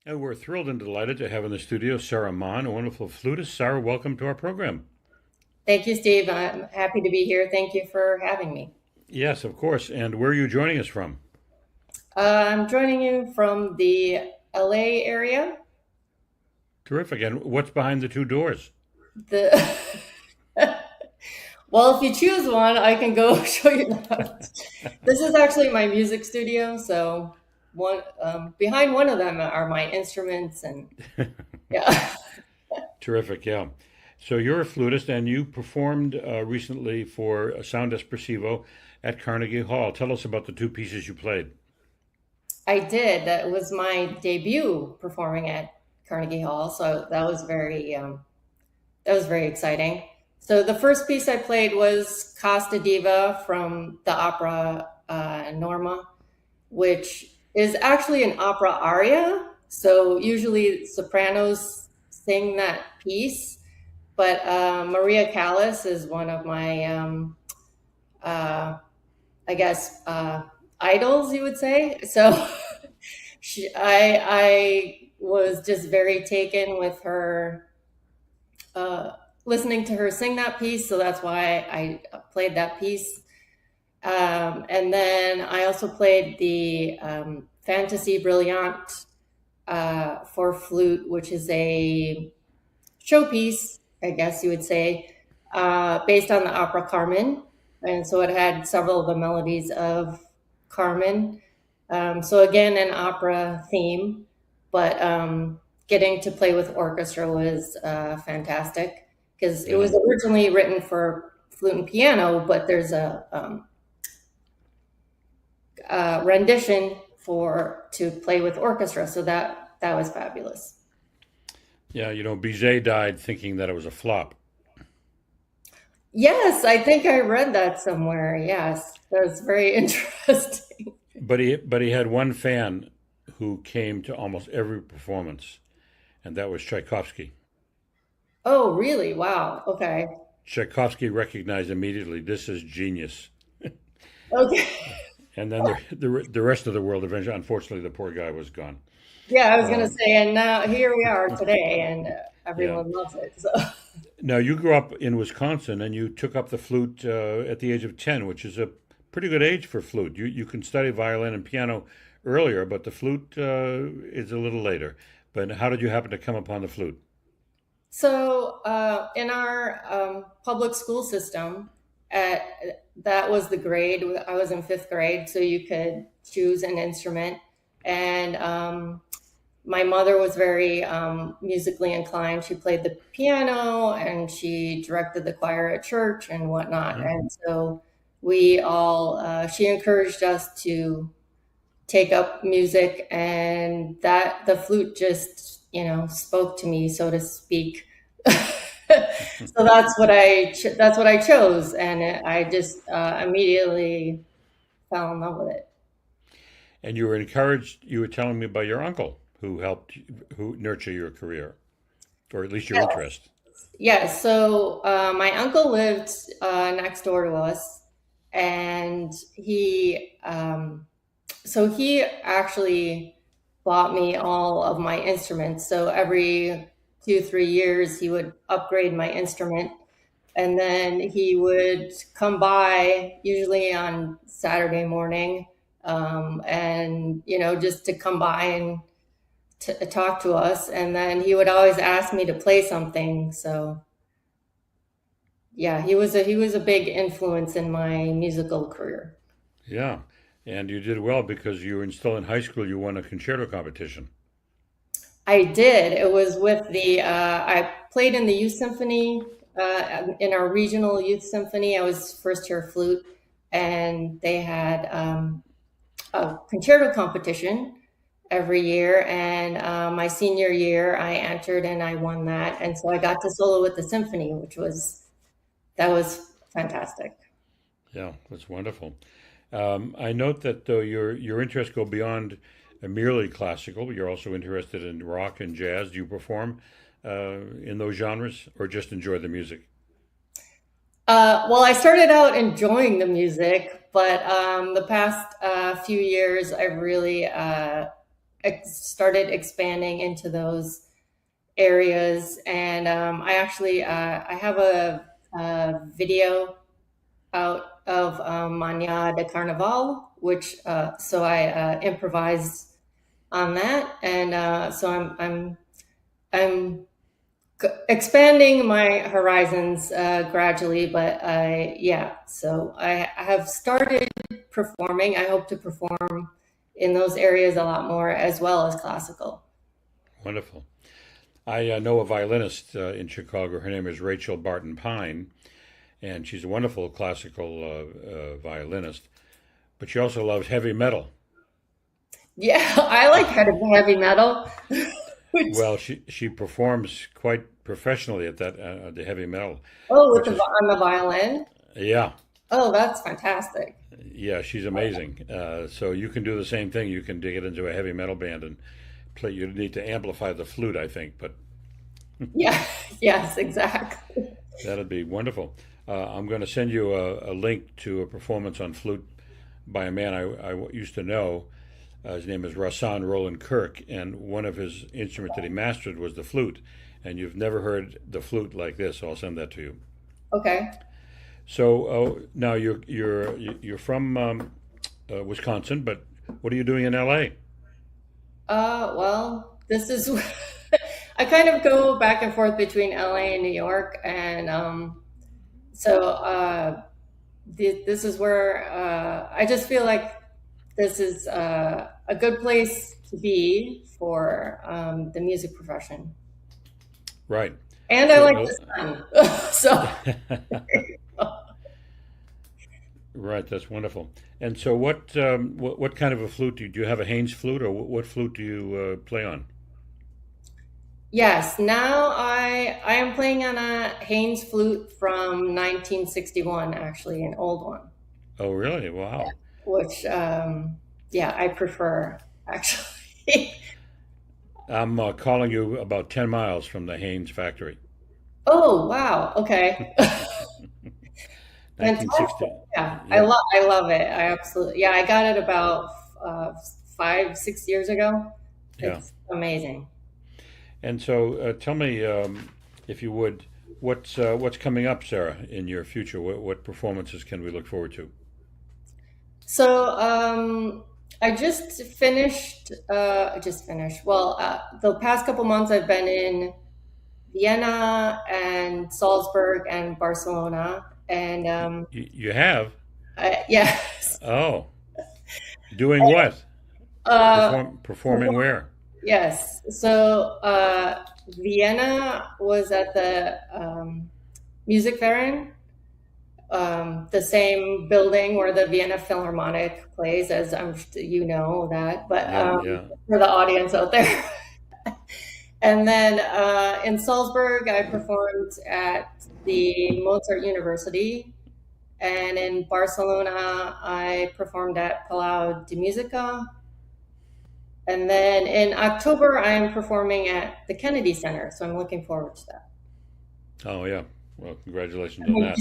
And we're thrilled and delighted to have in the studio Sara Mahn, a wonderful flutist. Sara, welcome to our program. Thank you, Steve. I'm happy to be here. Thank you for having me. Yes, of course. And where are you joining us from? I'm joining you from the LA area. Terrific. And what's behind the two doors? The Well, if you choose one, I can go show you that. This is actually my music studio. So one behind one of them are my instruments, and yeah. Terrific, yeah. So you're a flutist and you performed recently for Sound Espressivo at Carnegie Hall. Tell us about the two pieces you played. I did. That was my debut performing at Carnegie Hall. So that was very exciting. So the first piece I played was Costa Diva from the opera Norma, which is actually an opera aria. So usually sopranos sing that piece, but Maria Callas is one of my, uh, I guess, idols, you would say. So I was just very taken with her, uh, listening to her sing that piece. So that's why I played that piece. And then I also played the Fantasy Brilliant for flute, which is a showpiece, I guess you would say, based on the opera Carmen. And so it had several of the melodies of Carmen. So again, an opera theme, but getting to play with orchestra was fantastic because it Yeah. was originally written for flute and piano, but there's a rendition for to play with orchestra. So that was fabulous. Yeah, Bizet died thinking that it was a flop. Yes, I think I read that somewhere. Yes, that's very interesting. But he had one fan who came to almost every performance, and that was Tchaikovsky. Oh, really? Wow. Okay. Tchaikovsky recognized immediately this is genius. Okay. And then the rest of the world eventually, unfortunately, the poor guy was gone. Yeah, I was gonna Um, say, and now here we are today, and yeah. everyone loves it. So, Now you grew up in Wisconsin, and you took up the flute at the age of 10, which is a pretty good age for flute. You can study violin and piano earlier, but the flute is a little later. But how did you happen to come upon the flute? in our public school system, at that was the grade. I was in fifth grade, so you could choose an instrument, and my mother was very musically inclined. She played the piano and she directed the choir at church and whatnot. Huh? And so we all, she encouraged us to take up music, and that the flute just, spoke to me, so to speak. So that's what I chose, and I just immediately fell in love with it. And you were encouraged, you were telling me about your uncle who helped, who nurture your career, or at least your interest. Yes. So my uncle lived next door to us, and he actually bought me all of my instruments. So every 2, 3 years, he would upgrade my instrument, and then he would come by, usually on Saturday morning, and just to come by and talk to us. And then he would always ask me to play something. So yeah, he was a big influence in my musical career. Yeah. And you did well because you were still in high school, you won a concerto competition. I did. It was with the I played in the youth symphony, in our regional youth symphony. I was first year flute, and they had a concerto competition every year. And my senior year, I entered and I won that, and so I got to solo with the symphony, which was that was fantastic. Yeah, that's wonderful. I note that though your interests go beyond merely classical, you're also interested in rock and jazz. Do you perform in those genres, or just enjoy the music? Well, I started out enjoying the music, but the past few years, I've really started expanding into those areas. And I actually I have a video out of Mania de Carnaval, which so I improvised on that, and so I'm expanding my horizons gradually, but yeah, so I have started performing. I hope to perform in those areas a lot more, as well as classical. Wonderful. I know a violinist in Chicago. Her name is Rachel Barton Pine, and she's a wonderful classical violinist. But she also loves heavy metal. Yeah, I like heavy metal. Which, Well, she performs quite professionally at that the heavy metal, oh, with which the is on the violin. yeah, Oh, that's fantastic. yeah, she's amazing. So you can do the same thing. You can get into a heavy metal band and play. You need to amplify the flute, I think, but Yeah, yes, exactly. that'd be wonderful. I'm going to send you a link to a performance on flute by a man I used to know. His name is Rasan Roland Kirk, and one of his instruments that he mastered was the flute. And you've never heard the flute like this, so I'll send that to you. Okay. So now you're from Wisconsin, but what are you doing in LA? Well, this is I kind of go back and forth between LA and New York, and this is where I just feel like this is a good place to be for the music profession, Right. and I So like the sun. So right, that's wonderful. And so what kind of a flute do you have? A Haynes flute, or what flute do you play on? yes, now I am playing on a Haynes flute from 1961, actually an old one, Oh, really? Wow. which yeah, I prefer actually. I'm calling you about 10 miles from the Haynes factory. Oh, wow. Okay. 1960. Fantastic. Yeah, Yeah, I love it. I absolutely, yeah, I got it about uh, 5, 6 years ago. yeah. It's amazing. And so tell me, if you would, what's coming up, Sarah, in your future? What performances can we look forward to? So, I just finished. Well, the past couple months I've been in Vienna and Salzburg and Barcelona. And You have? yes, Oh, doing what? uh, Performing where? yes. So, Vienna was at the Musikverein, the same building where the Vienna Philharmonic plays, as you know that, but Yeah, yeah. for the audience out there. And then in Salzburg, I performed at the Mozart University. And in Barcelona, I performed at Palau de Musica. And then in October, I am performing at the Kennedy Center. So I'm looking forward to that. Oh, yeah. Well, I congratulations on mean, that.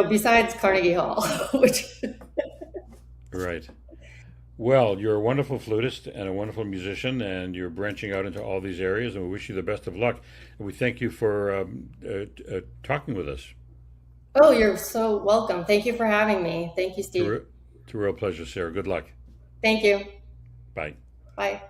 besides Carnegie Hall, which, Right. Well, you're a wonderful flutist and a wonderful musician, and you're branching out into all these areas, and we wish you the best of luck. And we thank you for talking with us. oh, you're so welcome. Thank you for having me. Thank you, It's a, Steve. it's a real pleasure, Sarah. Good luck. Thank you. Bye. Bye.